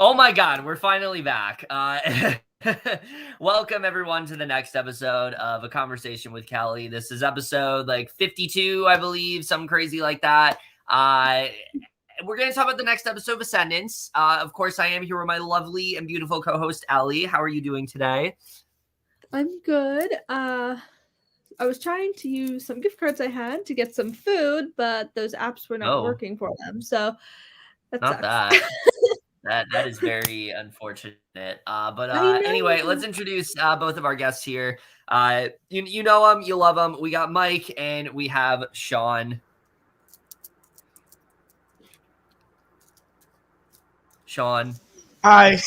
Oh my God, we're finally back. Welcome everyone to the next episode of A Conversation with Kely. This is episode like 52, I believe, something crazy like that. We're going to talk about the next episode of Ascendance. Of course, I am here with my lovely and beautiful co-host, Aly. How are you doing today? I'm good. I was trying to use some gift cards I had to get some food, but those apps were not Oh, working for them. So that not sucks. that. That is very unfortunate. But I anyway, let's know. introduce both of our guests here. You know them, you love them. We got Mike and we have Sean. Sean. Hi.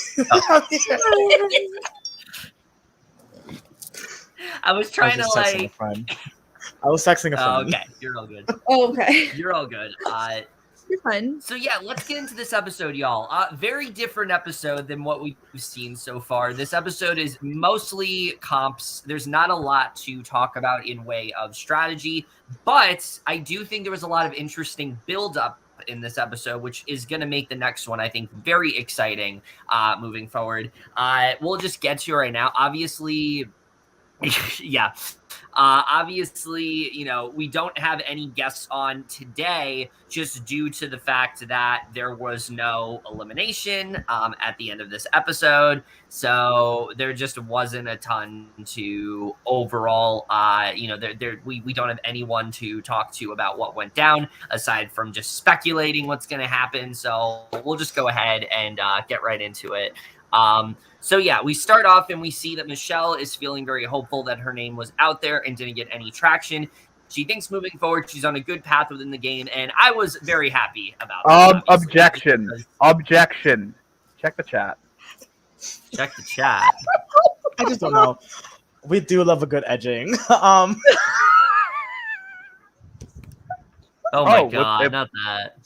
I was I trying was to just texting a friend. I was texting a friend. Okay, you're all good. Oh, okay. You're all good. You're fine. So yeah, let's get into this episode, y'all. Very different episode than what we've seen so far. This episode is mostly comps. There's not a lot to talk about in way of strategy, but I do think there was a lot of interesting build-up in this episode, which is going to make the next one, I think, very exciting moving forward. We'll just get to it right now. Obviously, yeah. Obviously, we don't have any guests on today just due to the fact that there was no elimination at the end of this episode. So there just wasn't a ton to overall, we don't have anyone to talk to about what went down aside from just speculating what's going to happen. So we'll just go ahead and get right into it. So yeah, we start off and we see that Michelle is feeling very hopeful that her name was out there and didn't get any traction. She thinks moving forward, she's on a good path within the game, and I was very happy about that. Objection. Objection. Check the chat. Check the chat. I just don't know. We do love a good edging. Oh my Oh, God, not that.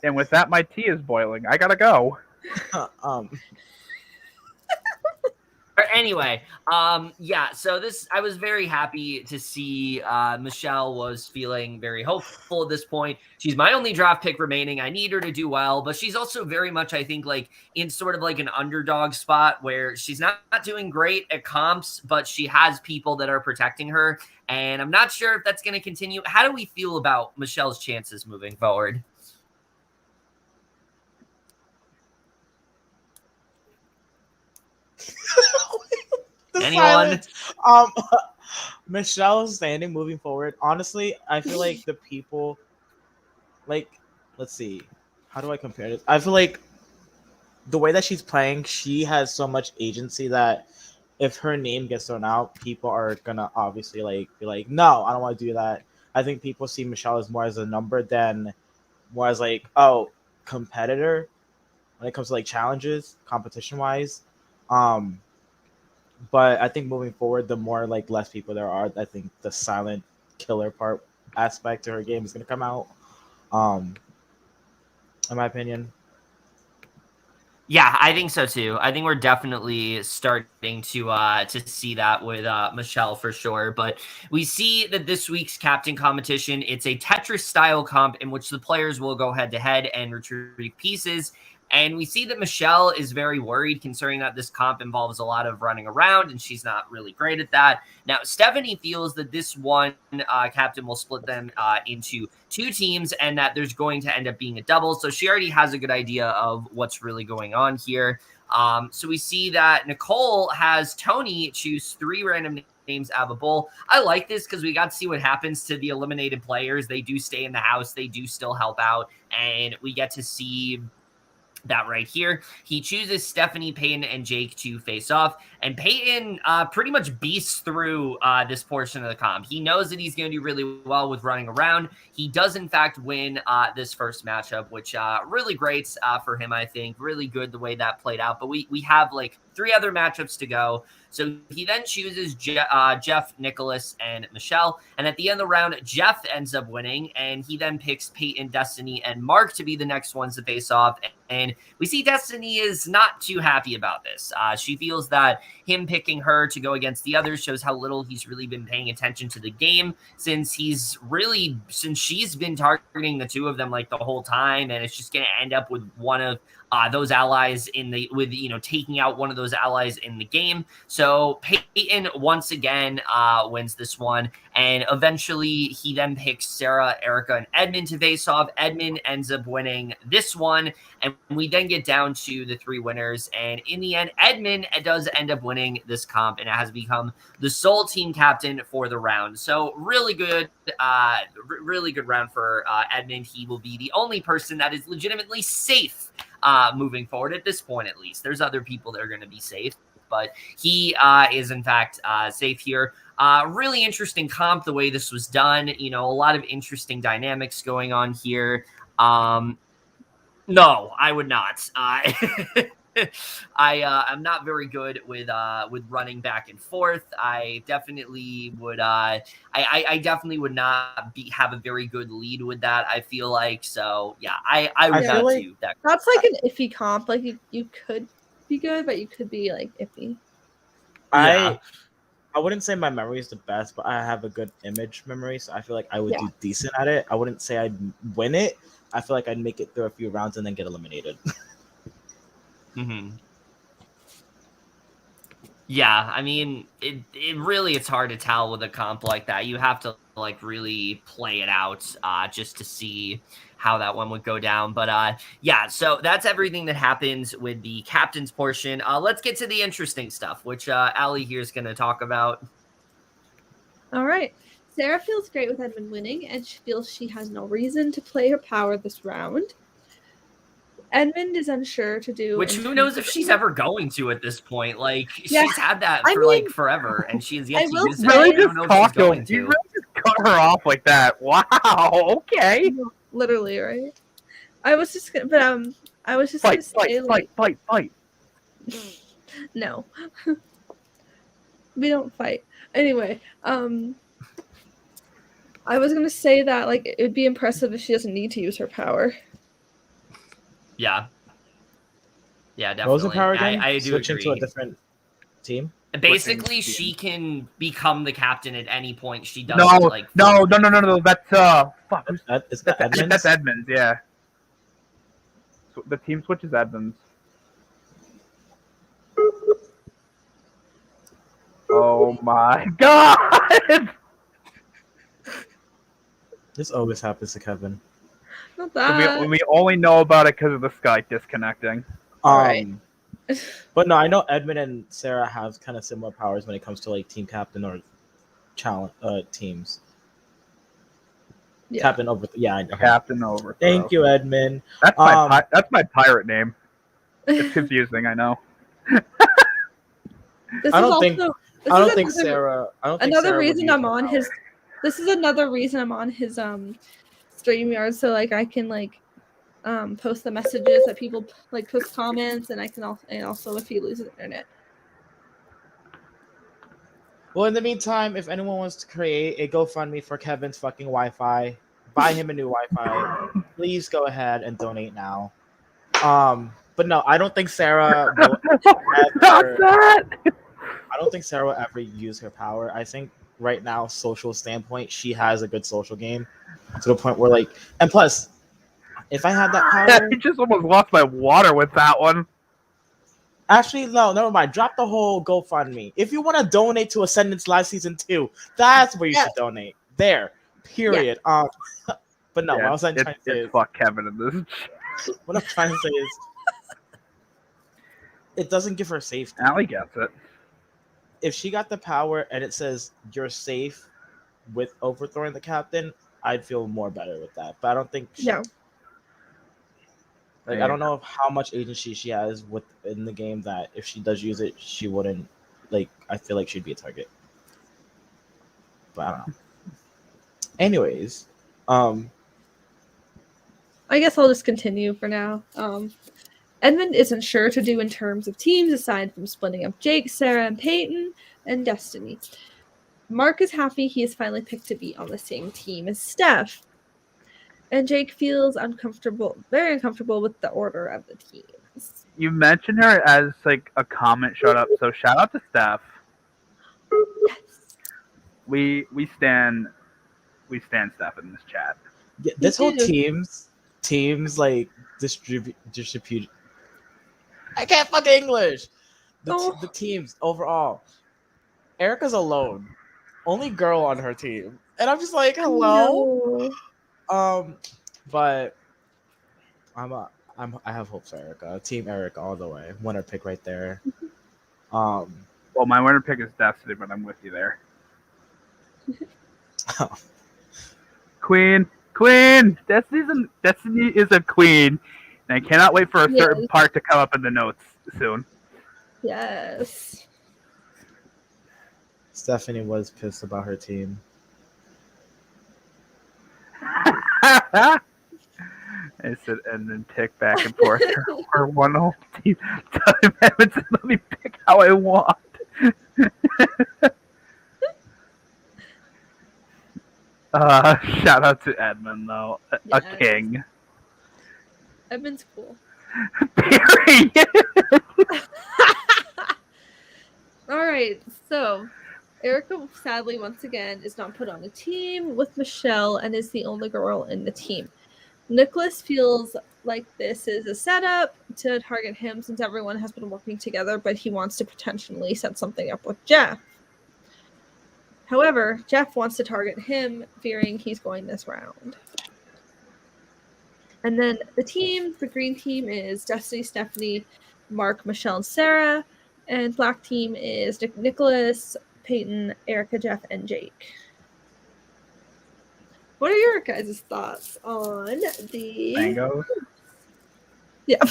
And with that, my tea is boiling. I gotta go. Anyway, yeah, so I was very happy to see Michelle was feeling very hopeful at this point. She's my only draft pick remaining. I need her to do well, but she's also very much, I think, like in sort of like an underdog spot where she's not doing great at comps, but she has people that are protecting her. And I'm not sure if that's going to continue. How do we feel about Michelle's chances moving forward? Anyone? Michelle's standing moving forward. Honestly, I feel like the people, like, let's see, how do I compare this? I feel like the way that she's playing, she has so much agency that if her name gets thrown out, people are gonna obviously like be like, no, I don't want to do that. I think people see Michelle as more as a number than more as like, oh, competitor when it comes to like challenges, competition wise. But I think moving forward, the more like less people there are, I think the silent killer part aspect to her game is gonna come out. In my opinion. Yeah, I think so too. I think we're definitely starting to see that with Michelle for sure. But we see that this week's captain competition, it's a Tetris style comp in which the players will go head to head and retrieve pieces. And we see that Michelle is very worried considering that this comp involves a lot of running around and she's not really great at that. Now, Stephanie feels that this one captain will split them into two teams and that there's going to end up being a double. So she already has a good idea of what's really going on here. So we see that Nicole has Tony choose 3 random names out of a bowl. I like this because we got to see what happens to the eliminated players. They do stay in the house. They do still help out. And we get to see that right here. He chooses Stephanie, Peyton, and Jake to face off. And Peyton pretty much beasts through this portion of the comp. He knows that he's going to do really well with running around. He does, in fact, win this first matchup, which really great for him, I think. Really good the way that played out. But we have like 3 other matchups to go. So he then chooses Jeff, Nicholas, and Michelle. And at the end of the round, Jeff ends up winning. And he then picks Peyton, Destiny, and Mark to be the next ones to face off. And we see Destiny is not too happy about this. She feels that him picking her to go against the others shows how little he's really been paying attention to the game since she's been targeting the 2 of them like the whole time. And it's just going to end up with one of those allies taking out one of those allies in the game. So Peyton once again wins this one, and eventually he then picks Sarah, Erica, and Edmund to face off. Edmund ends up winning this one, and we then get down to the 3 winners, and in the end, Edmund does end up winning this comp, and it has become the sole team captain for the round. So really good round for Edmund. He will be the only person that is legitimately safe moving forward at this point, at least. There's other people that are going to be safe, but he is in fact safe here. Really interesting comp, the way this was done. A lot of interesting dynamics going on here. No, I would not. I'm not very good with running back and forth. I definitely would. I definitely would not have a very good lead with that. I feel like so. Yeah, I would not like do that. That's like an iffy comp. Like you could be good, but you could be like iffy. I wouldn't say my memory is the best, but I have a good image memory, so I feel like I would do decent at it. I wouldn't say I'd win it. I feel like I'd make it through a few rounds and then get eliminated. Mm-hmm. Yeah, I mean, it's hard to tell with a comp like that. You have to like really play it out just to see how that one would go down. But yeah, so that's everything that happens with the captain's portion. Let's get to the interesting stuff, which Aly here is going to talk about. All right. Sarah feels great with Edmund winning, and she feels she has no reason to play her power this round. Edmund is unsure to do. Which who knows if she's ever going to at this point? Like Yeah. she's had that for like forever, and she has yet to use it. Really I don't know if she's going to. You really just cut her off like that. Wow. Okay. Literally, right? I was just gonna say Fight. No. We don't fight. Anyway, I was gonna say that like it would be impressive if she doesn't need to use her power. Yeah, definitely. What was the power again? I do Switch agree. into a different team? Basically, she can become the captain at any point. She does. No. Like That's fuck. Is that Edmonds? That's Edmonds. Yeah. So the team switches Edmonds. Oh my god! This always happens to Kevin. Not that. We only know about it because of the Skype disconnecting. Right. But no, I know Edmund and Sarah have kind of similar powers when it comes to like team captain or challenge teams. Yeah. Captain over. I know. Captain over. Thank you, Edmund. That's my pirate name. It's confusing, I know. I don't think Sarah. Another reason I'm on his. This is another reason I'm on his StreamYard, so like I can like post the messages that people like post comments, and I can also if he loses internet. Well, in the meantime, if anyone wants to create a GoFundMe for Kevin's fucking Wi-Fi, buy him a new Wi-Fi. Please go ahead and donate now. But no, I don't think Sarah will I don't think Sarah will ever use her power. I think right now, social standpoint, she has a good social game to the point where like, and plus, if I had that power, I just almost lost my water with that one. Actually, no, never mind. Drop the whole GoFundMe. If you want to donate to Ascendance Live Season 2, that's where you should donate. There. Period. Yeah. But no, what I was trying to say is, fuck Kevin in this. what I'm trying to say is, it doesn't give her safety. Aly gets it. If she got the power and it says you're safe with overthrowing the captain, I'd feel more better with that. But I don't think No. Like, I don't know how much agency she has within the game that if she does use it, she wouldn't, like, I feel like she'd be a target. But I don't know. Anyways, I guess I'll just continue for now. Edmund isn't sure to do in terms of teams aside from splitting up Jake, Sarah, and Peyton, and Destiny. Mark is happy he is finally picked to be on the same team as Steph. And Jake feels very uncomfortable with the order of the teams. You mentioned her as like a comment showed up, so shout out to Steph. Yes. We stand Steph in this chat. Yeah, this whole teams like distribute I can't fuck English. Oh. The teams overall. Erica's alone. Only girl on her team. And I'm just like, hello? No. But I have hopes for Erica. Team Erica all the way. Winner pick right there. Well, my winner pick is Destiny, but I'm with you there. Queen. Destiny is a queen, and I cannot wait for a certain part to come up in the notes soon. Yes. Stephanie was pissed about her team. I said, and then tick back and forth for one whole team. Tell him, Edmondson, let me pick how I want. Shout out to Edmund, though. A king. Edmund's cool. Period. All right, so Erica, sadly, once again, is not put on a team with Michelle and is the only girl in the team. Nicholas feels like this is a setup to target him since everyone has been working together, but he wants to potentially set something up with Jeff. However, Jeff wants to target him, fearing he's going this round. And then the green team is Destiny, Stephanie, Mark, Michelle, and Sarah. And black team is Nicholas, Peyton, Erica, Jeff, and Jake. What are your guys' thoughts on the Mango? Yeah.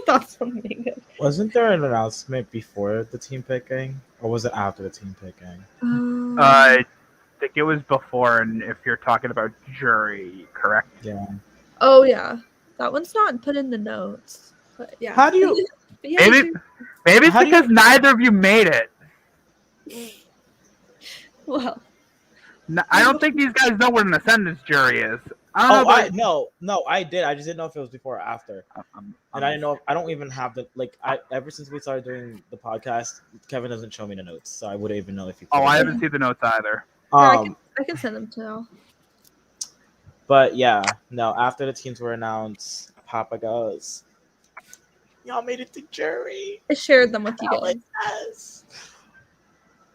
Thoughts on Mango. Wasn't there an announcement before the team picking? Or was it after the team picking? I think it was before, and if you're talking about jury, correct? Yeah. Oh, yeah. That one's not put in the notes. But yeah. How do you... Maybe it's because neither of you made it. Well, I don't think these guys know what an Ascendance jury is. I did. I just didn't know if it was before or after. And I didn't know. I don't even have the ever since we started doing the podcast, Kevin doesn't show me the notes, so I wouldn't even know if you. I haven't seen the notes either. I can send them to you. But yeah, no. After the teams were announced, Papa goes, "Y'all made it to jury." I shared them with you guys. Yes.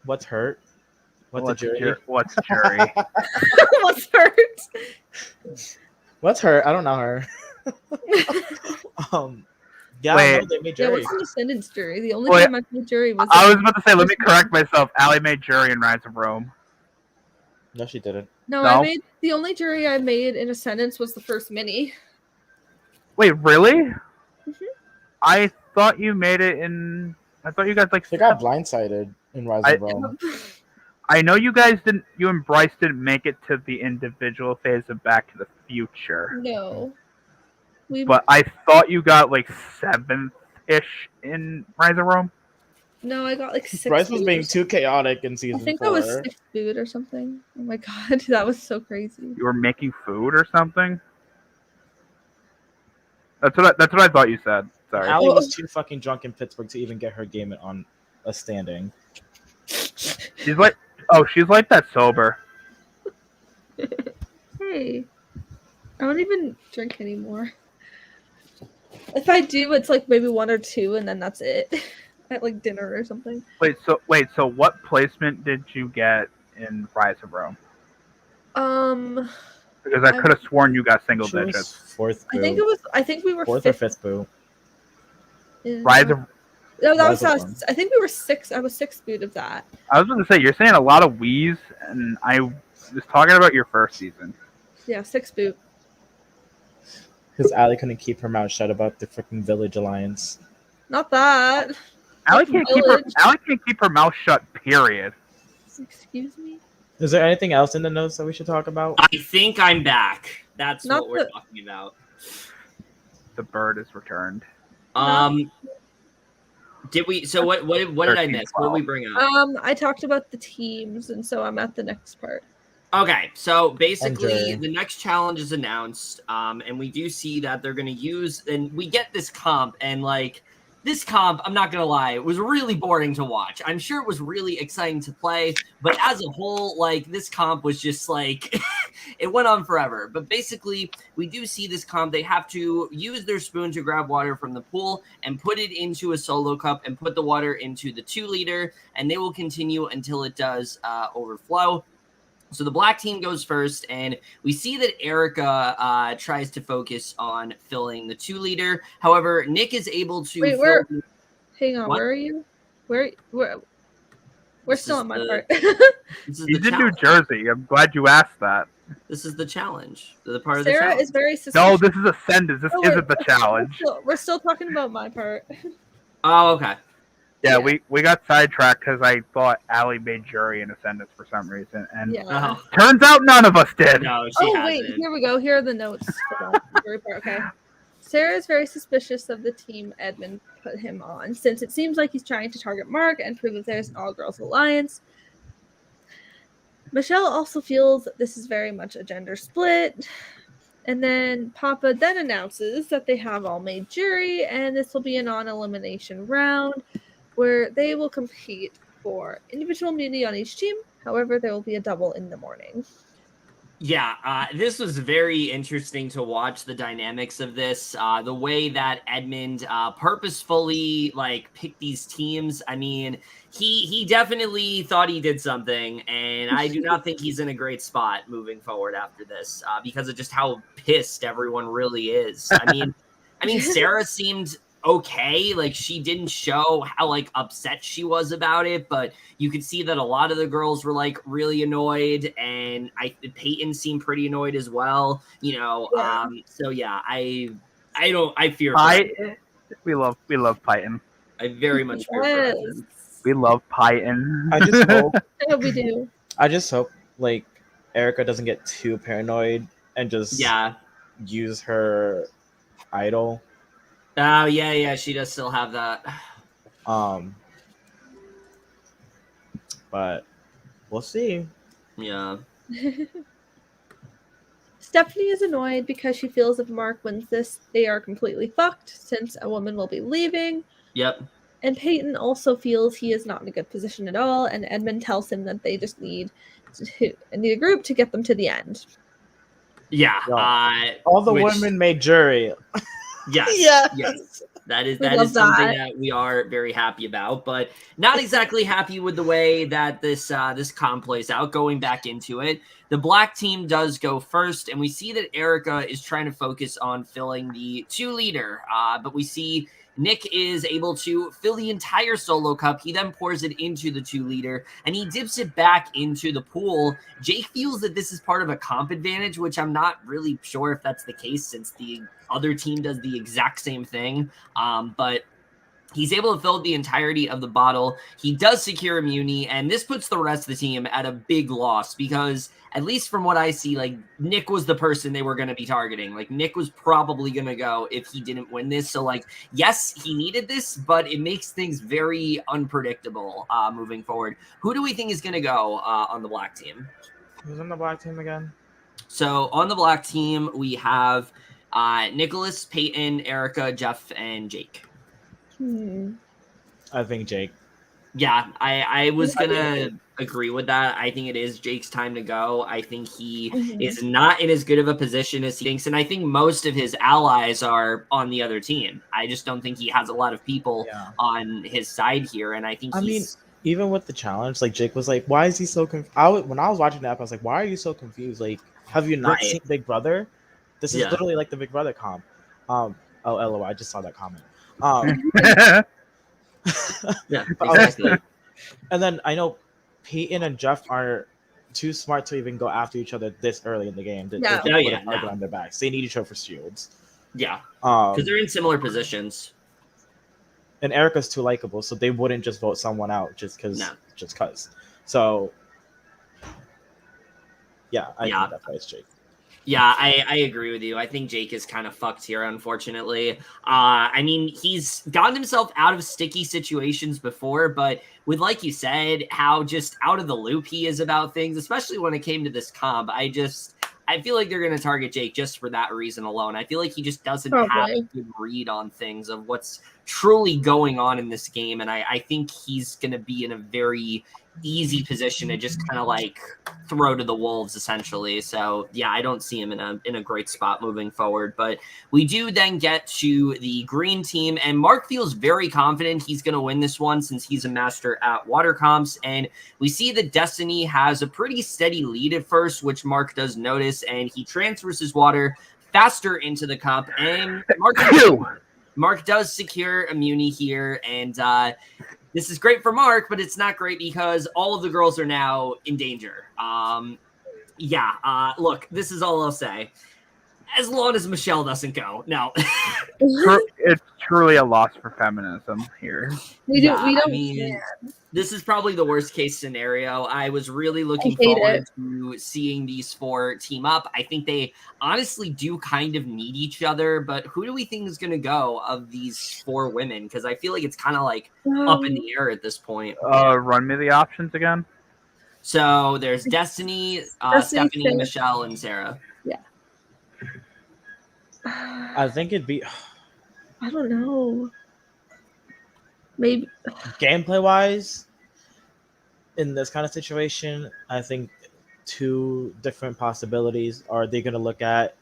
What's hurt? What's jury? What's jury? What's hurt? What's her? I don't know her. Yeah, Wait. no, they made jury. What's an Ascendance jury? The only time I made jury was. I was about to say, let me correct myself. Aly made jury in Rise of Rome. No, she didn't. No, I made the only jury I made in Ascendance was the first mini. Wait, really? Mm-hmm. I thought you made it in. I thought you guys They got blindsided in Rise of Rome. I know you guys didn't. You and Bryce didn't make it to the individual phase of Back to the Future. No. But I thought you got 7th-ish in Rise of Rome. No, I got 6. Bryce was being too chaotic in season 4. I think I was 6th food or something. Oh my god, that was so crazy. You were making food or something? That's what I thought you said. Sorry. Aly was too fucking drunk in Pittsburgh to even get her game on a standing. She's like that sober. Hey, I don't even drink anymore. If I do, it's maybe 1 or 2, and then that's it. At dinner or something. Wait, so what placement did you get in Rise of Rome? Because I could have sworn you got single digits. 4th boo. I think we were 4th or 5th boo. Rise of No, that was us. I think we were 6. I was 6th boot of that. I was going to say, you're saying a lot of wheeze, and I was talking about your first season. Yeah, 6th boot. Because Aly couldn't keep her mouth shut about the freaking Village Alliance. Not that. Aly can't keep her mouth shut, period. Excuse me? Is there anything else in the notes that we should talk about? I think I'm back. That's Not what we're talking about. The bird is returned. Did we? So what did I miss? What did we bring up? I talked about the teams, and so I'm at the next part. Okay, so basically the next challenge is announced, and we do see that they're going to use, and we get this comp, and this comp, I'm not going to lie, was really boring to watch. I'm sure it was really exciting to play, but as a whole, like, this comp was just like, it went on forever. But basically, we do see this comp. They have to use their spoon to grab water from the pool and put it into a solo cup and put the water into the 2-liter, and they will continue until it does overflow. So the black team goes first, and we see that Erica tries to focus on filling the 2-liter. However, Nick is able to Wait, hang on, What? where are you? We're This still is on my the- part. This is He's the in New challenge. Jersey. I'm glad you asked that. This is the challenge. The part of the Sarah challenge. is very suspicious. No, this is Ascendance. This Oh, wait, isn't the challenge. We're still talking about my part. Oh, okay. Yeah, Yeah. we got sidetracked because I thought Aly made jury in Ascendance for some reason, and Yeah. Oh, turns out none of us did. no, she Oh, hasn't. wait, here we go. Here are the notes for that jury part. Okay. Sarah is very suspicious of the team Edmund put him on, since it seems like he's trying to target Mark and prove that there's an all-girls alliance. Michelle also feels that this is very much a gender split. And then Papa then announces that they have all made jury, and this will be a non-elimination round where they will compete for individual immunity on each team. However, there will be a double in the morning. Yeah, this was very interesting to watch the dynamics of this. The way that Edmund purposefully like picked these teams. I mean, he definitely thought he did something, and I do not think he's in a great spot moving forward after this because of just how pissed everyone really is. I mean, Sarah seemed okay. Like, she didn't show how like upset she was about it, but you could see that a lot of the girls were like really annoyed, and Peyton seemed pretty annoyed as well. You know, Yeah. so yeah, I fear. We love Python. I very much fear. For Yes. Edmund. We love Python. I just hope I hope we do. like Erica doesn't get too paranoid and just Yeah. use her idol. Oh yeah, she does still have that. But we'll see. Yeah. Stephanie is annoyed because she feels if Mark wins this, they are completely fucked since a woman will be leaving. Yep. And Peyton also feels he is not in a good position at all, and Edmund tells him that they just need a group to get them to the end. Yeah. All the which- women made jury. Yes. Yeah. Yes. That is We something love that. that we are very happy about, but not exactly happy with the way that this comp plays out. Going back into it, the black team does go first, and we see that Erica is trying to focus on filling the 2-liter, but we see Nick is able to fill the entire solo cup. He then pours it into the 2-liter, and he dips it back into the pool. Jake feels that this is part of a comp advantage, which I'm not really sure if that's the case since the other team does the exact same thing. But he's able to fill the entirety of the bottle. He does secure immunity, and this puts the rest of the team at a big loss because, at least from what I see, like, Nick was the person they were going to be targeting. Like, Nick was probably going to go if he didn't win this. So, like, yes, he needed this, but it makes things very unpredictable moving forward. Who do we think is going to go on the black team? Who's on the black team again? So, on the black team, we have Nicholas, Peyton, Erica, Jeff, and Jake. I think Jake. Yeah, I was gonna agree with that. I think it is Jake's time to go. I think he is not in as good of a position as he thinks, and I think most of his allies are on the other team. I just don't think he has a lot of people on his side here, and I think even with the challenge, like, Jake was like, why is he so confused? When I was watching that, I was like, why are you so confused? Like, have you not seen Big Brother? This is literally like the Big Brother comp. Oh, LOL, I just saw that comment. Yeah, exactly. And then I know Peyton and Jeff are too smart to even go after each other this early in the game. They put on their backs. They need each other for shields. Yeah, because they're in similar positions. And Erica's too likable, so they wouldn't just vote someone out just because. So, yeah, I think that's why it's Jake. Yeah, I agree with you. I think Jake is kind of fucked here, unfortunately. I mean, he's gotten himself out of sticky situations before, but with, like you said, how just out of the loop he is about things, especially when it came to this comp, I I feel like they're going to target Jake just for that reason alone. I feel like he just doesn't have Probably. a good read on things of what's truly going on in this game. And I think he's going to be in a very easy position to just kind of like throw to the wolves essentially. So yeah, I don't see him in a great spot moving forward, but we do then get to the green team, and Mark feels very confident he's going to win this one since he's a master at water comps. And we see that Destiny has a pretty steady lead at first, which Mark does notice, and he transfers his water faster into the cup, and Mark does secure immunity here. And this is great for Mark, but it's not great because all of the girls are now in danger. Look, this is all I'll say. As long as Michelle doesn't go. No. It's truly a loss for feminism here. We don't care. This is probably the worst case scenario. I was really looking forward to seeing these four team up. I think they honestly do kind of need each other, but who do we think is going to go of these four women? Because I feel like it's kind of like up in the air at this point. Run me the options again. So there's Destiny, Stephanie, Sarah. Michelle, and Sarah. Yeah. I think it'd be... I don't know. Maybe gameplay wise, in this kind of situation, I think two different possibilities. Are they going to look at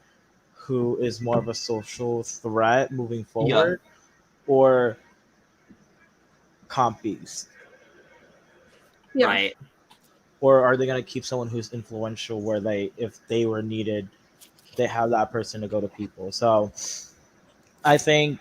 who is more of a social threat moving forward, or compies? Yeah. Right. Or are they going to keep someone who's influential, where if they were needed, they have that person to go to people? So I think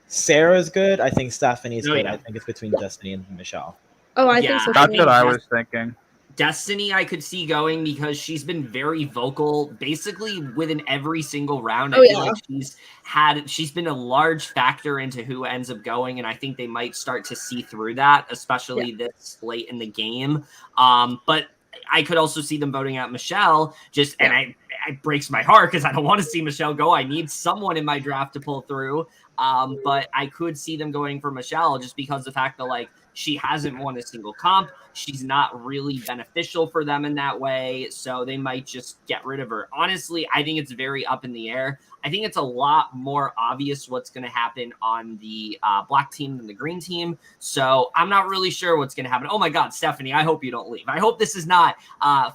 Sarah's good. I think Stephanie's good. Yeah. I think it's between Destiny and Michelle. Oh, I think so. That's what I was thinking. Destiny, I could see going because she's been very vocal, basically within every single round. I feel like she's been a large factor into who ends up going, and I think they might start to see through that, especially this late in the game. But I could also see them voting out Michelle. And it breaks my heart because I don't want to see Michelle go. I need someone in my draft to pull through. But I could see them going for Michelle just because of the fact that she hasn't won a single comp. She's not really beneficial for them in that way. So they might just get rid of her. Honestly, I think it's very up in the air. I think it's a lot more obvious what's going to happen on the black team than the green team. So I'm not really sure what's going to happen. Oh my God, Stephanie, I hope you don't leave. I hope this is not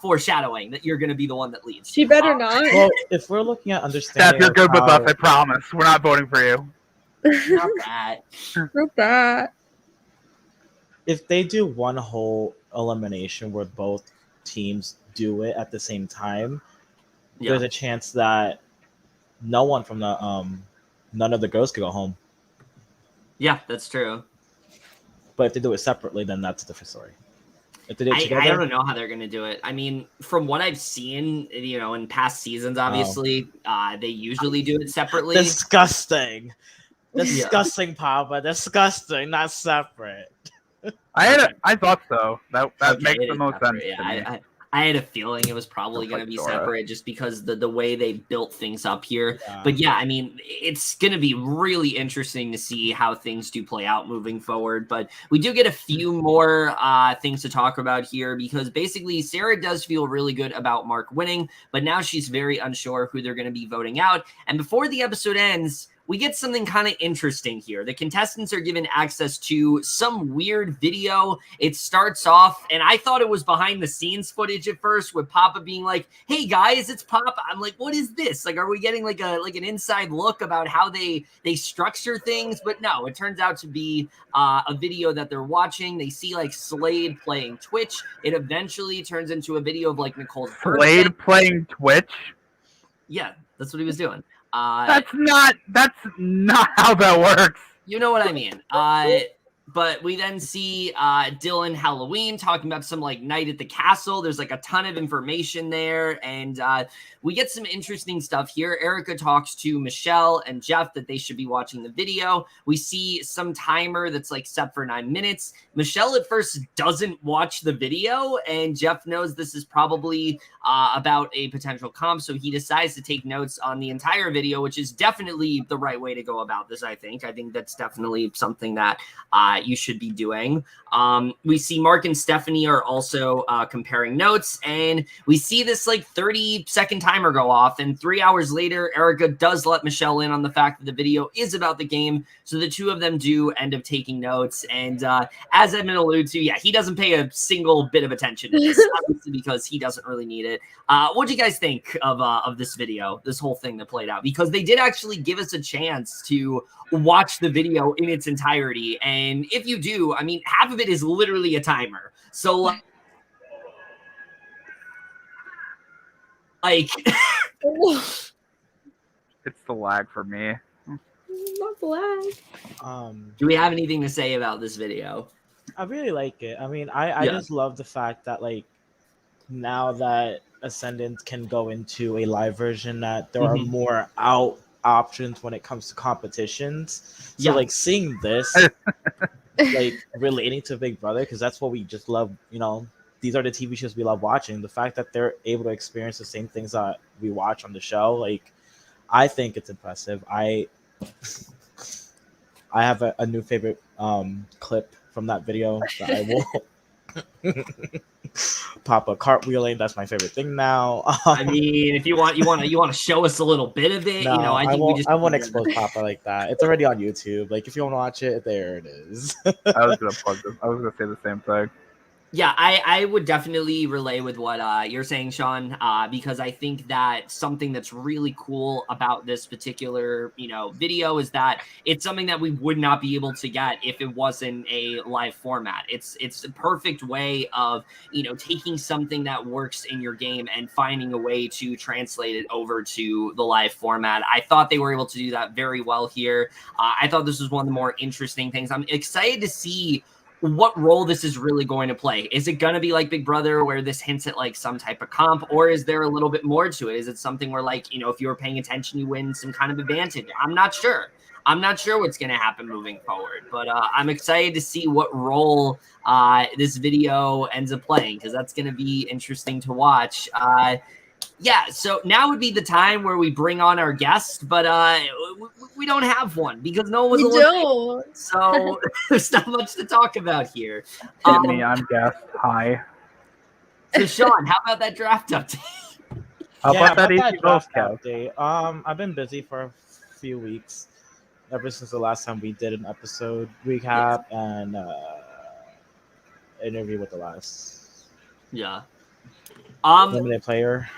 foreshadowing that you're going to be the one that leaves. She better not. Well, if we're looking at understanding... Steph, you're good with us, I promise. We're not voting for you. Not that. Not that. If they do one whole elimination where both teams do it at the same time, there's a chance that none of the girls could go home. Yeah, that's true. But if they do it separately, then that's a different story. If they do it together, I don't know how they're going to do it. I mean, from what I've seen, in past seasons, obviously, they usually do it separately. Disgusting, Papa. Disgusting, not separate. I thought so. That makes the most sense. Yeah, I had a feeling it was probably going to be separate just because the way they built things up here. Yeah. But yeah, I mean, it's going to be really interesting to see how things do play out moving forward. But we do get a few more things to talk about here because basically Sarah does feel really good about Mark winning, but now she's very unsure who they're going to be voting out. And before the episode ends, we get something kind of interesting here. The contestants are given access to some weird video. It starts off, and I thought it was behind the scenes footage at first with Papa being like, "Hey guys, it's Papa." I'm like, what is this? Are we getting like an inside look about how they structure things? But no, it turns out to be a video that they're watching. They see Slade playing Twitch. It eventually turns into a video of Nicole's Slade playing Twitch? Yeah, that's what he was doing. That's not how that works. You know what I mean. But we then see Dylan Halloween talking about some night at the castle. There's a ton of information there, and we get some interesting stuff here. Erica talks to Michelle and Jeff that they should be watching the video. We see some timer that's set for 9 minutes. Michelle at first doesn't watch the video, and Jeff knows this is probably about a potential comp, so he decides to take notes on the entire video, which is definitely the right way to go about this. I think that's definitely something that that you should be doing. We see Mark and Stephanie are also comparing notes, and we see this like 30-second timer go off, and 3 hours later, Erica does let Michelle in on the fact that the video is about the game, so the two of them do end up taking notes, and as Edmund alluded to, yeah, he doesn't pay a single bit of attention to this, obviously because he doesn't really need it. What do you guys think of this video, this whole thing that played out? Because they did actually give us a chance to watch the video in its entirety, and if you do, I mean, half of it is literally a timer. So like It's the lag for me. Not black. do we have anything to say about this video? I really like it. I mean, I Yeah. just love the fact that like now that Ascendance can go into a live version, that there are Mhm. more options when it comes to competitions. So Yeah. like seeing this, like relating to Big Brother, because that's what we just love. You know, these are the TV shows we love watching. The fact that they're able to experience the same things that we watch on the show, like I think it's impressive. I have a new favorite clip from that video that I will Papa cartwheeling. That's my favorite thing now. I mean, if you want to show us a little bit of it, No, you know, I think we just I won't expose Papa like that. It's already on YouTube. Like if you want to watch it, there it is. I was gonna plug this. I was gonna say the same thing. Yeah, I would definitely relay with what you're saying, Sean, because I think that something that's really cool about this particular, video is that it's something that we would not be able to get if it wasn't a live format. It's the perfect way of, taking something that works in your game and finding a way to translate it over to the live format. I thought they were able to do that very well here. I thought this was one of the more interesting things. I'm excited to see what role this is really going to play. Is it going to be like Big Brother where this hints at like some type of comp, or is there a little bit more to it? Is it something where like, if you were paying attention, you win some kind of advantage? I'm not sure. I'm not sure what's going to happen moving forward, but I'm excited to see what role this video ends up playing, because that's going to be interesting to watch. Yeah, so now would be the time where we bring on our guest, but we don't have one because no one was We eliminated. don't. So there's not much to talk about here. Hit me, I'm guest. Hi. So Sean, how about that draft update? How about that easy draft vote count? update? I've been busy for a few weeks, ever since the last time we did an episode recap and interview with the last Yeah. limited player.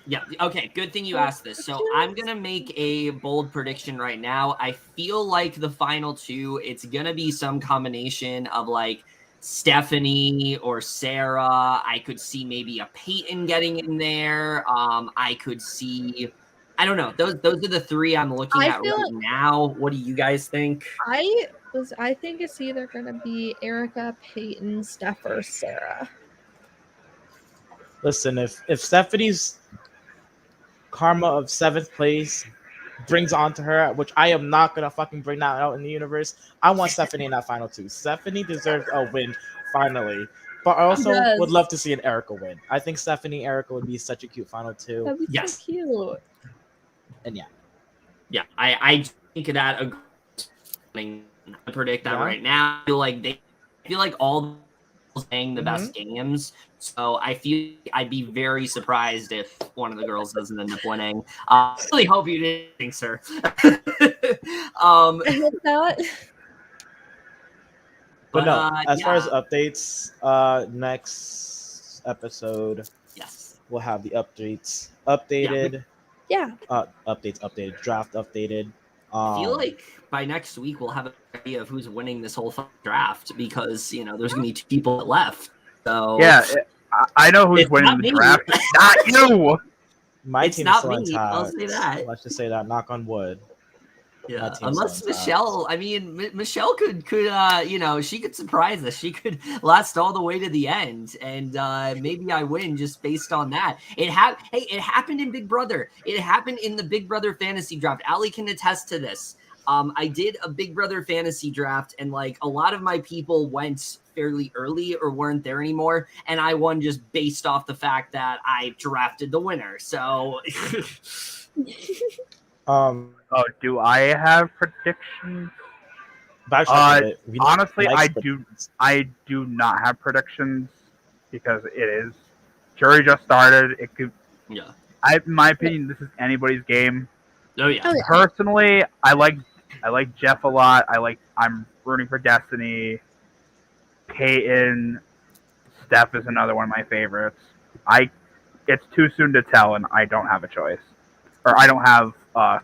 Yeah. Okay. Good thing you asked this. So I'm going to make a bold prediction right now. I feel like the final two, it's going to be some combination of like Stephanie or Sarah. I could see maybe a Peyton getting in there. I could see, I don't know. Those are the three I'm looking at right now. What do you guys think? I think it's either gonna be Erica, Peyton, Steph, or Sarah. Listen, if Stephanie's karma of 7th place brings onto her, which I am not gonna fucking bring that out in the universe, I want Stephanie in that final two. Stephanie deserves a win finally, but I also would love to see an Erica win. I think Stephanie Erica would be such a cute final two. That'd be so cute. And yeah, I think that. I predict that right now. I feel like all saying the best games. So I feel I'd be very surprised if one of the girls doesn't end up winning. I really hope you didn't think, sir. I hope not. But no, as far as updates, next episode, yes, we'll have the updates updated. Updated, draft updated. I feel like by next week we'll have an idea of who's winning this whole draft, because there's gonna be 2 people left. So yeah, I know who's winning the draft. Not you. My it's team not is still me. intact. I'll say that. Let's just say that. Knock on wood. Yeah, unless Michelle, I mean, Michelle could she could surprise us. She could last all the way to the end, and maybe I win just based on that. It happened in Big Brother. It happened in the Big Brother fantasy draft. Aly can attest to this. I did a Big Brother fantasy draft, and like a lot of my people went fairly early or weren't there anymore, and I won just based off the fact that I drafted the winner. So Oh, do I have predictions? Backtrack a bit. We need Honestly, likes I predictions. do not have predictions because it is jury just started. It could, Yeah. in my opinion, this is anybody's game. Oh yeah. Oh, yeah. Personally, I like Jeff a lot. I'm rooting for Destiny. Peyton, Steph is another one of my favorites. It's too soon to tell, and I don't have a choice, or I don't have a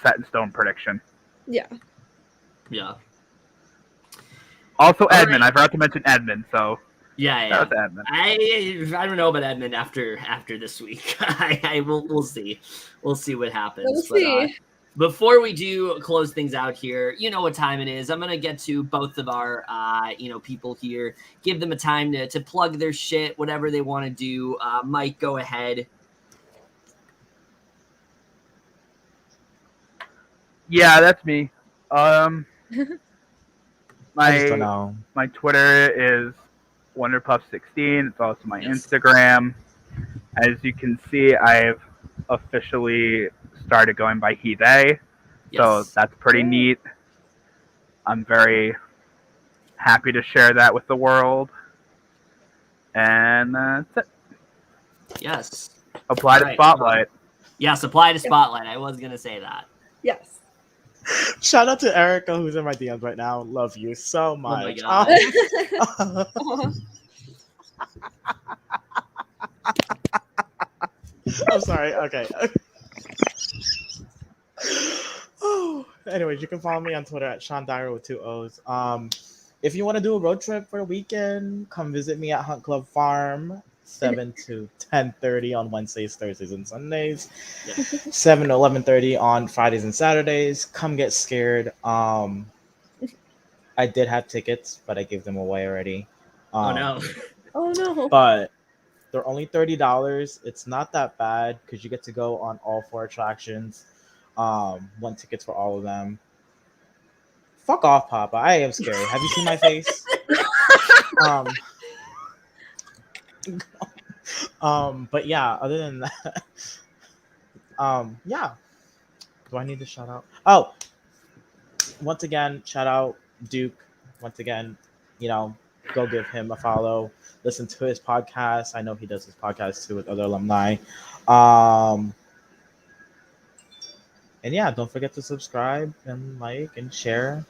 set in stone prediction. Yeah. Yeah. Also, All Edmund. right. I forgot to mention Edmund. So Yeah. shout out to Edmund. I don't know about Edmund after this week. We'll see. We'll see what happens. We'll see. Before we do close things out here, you know what time it is. I'm gonna get to both of our people here. Give them a time to plug their shit, whatever they want to do. Mike, go ahead. Yeah, that's me. I just don't know. My Twitter is WonderPuff16. It's also my Yes. Instagram. As you can see, I've officially started going by he, they. So Yes. that's pretty neat. I'm very happy to share that with the world. And that's it. Yes. Apply to Right. Spotlight. Yes, apply to Spotlight. I was gonna say that. Yes. Shout out to Erica, who's in my DMs right now. Love you so much. God. I'm sorry. Okay. Oh, anyways, you can follow me on Twitter at Sean Dairo with 2 O's. If you want to do a road trip for a weekend, come visit me at Hunt Club Farm, 7 to 10:30 on Wednesdays, Thursdays, and Sundays. Yeah. 7 to 11:30 on Fridays and Saturdays. Come get scared. I did have tickets, but I gave them away already. Oh no. Oh no. But they're only $30. It's not that bad because you get to go on all 4 attractions. 1 tickets for all of them. Fuck off, Papa. I am scary. Have you seen my face? But yeah, other than that, yeah. Do I need to shout out? Oh, once again, shout out Duke. Once again, go give him a follow. Listen to his podcast. I know he does his podcast too with other alumni. And yeah, don't forget to subscribe and like and share.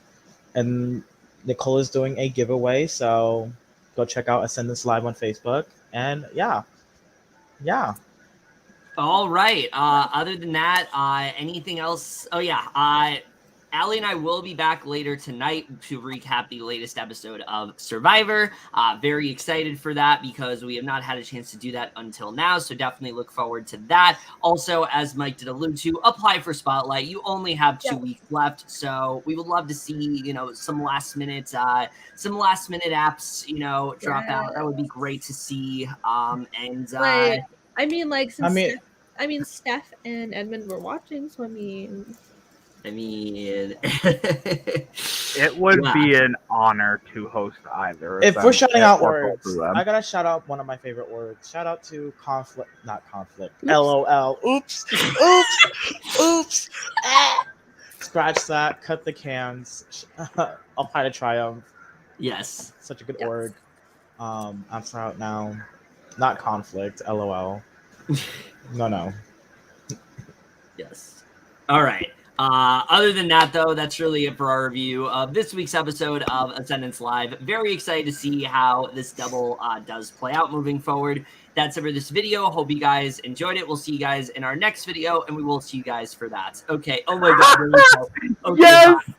And Nicole is doing a giveaway, so go check out Ascendance Live on Facebook. And yeah. All right. Other than that, anything else? Oh yeah. Aly and I will be back later tonight to recap the latest episode of Survivor. Very excited for that because we have not had a chance to do that until now. So definitely look forward to that. Also, as Mike did allude to, apply for Spotlight. You only have 2 weeks left. So we would love to see, some last minute apps, drop out. That would be great to see. Steph and Edmund were watching, so it would be an honor to host either. If we're shouting out words, I gotta shout out one of my favorite words. Shout out to not conflict. LOL. Oops. Scratch that. Cut the cans. Apply to Triumph. Yes. Such a good word. I'm out now. Not conflict. LOL. No. Yes. All right. Other than that, though, that's really it for our review of this week's episode of Ascendance Live. Very excited to see how this double does play out moving forward. That's it for this video. Hope you guys enjoyed it. We'll see you guys in our next video, and we will see you guys for that. Okay. Oh my God. Okay, yes. bye.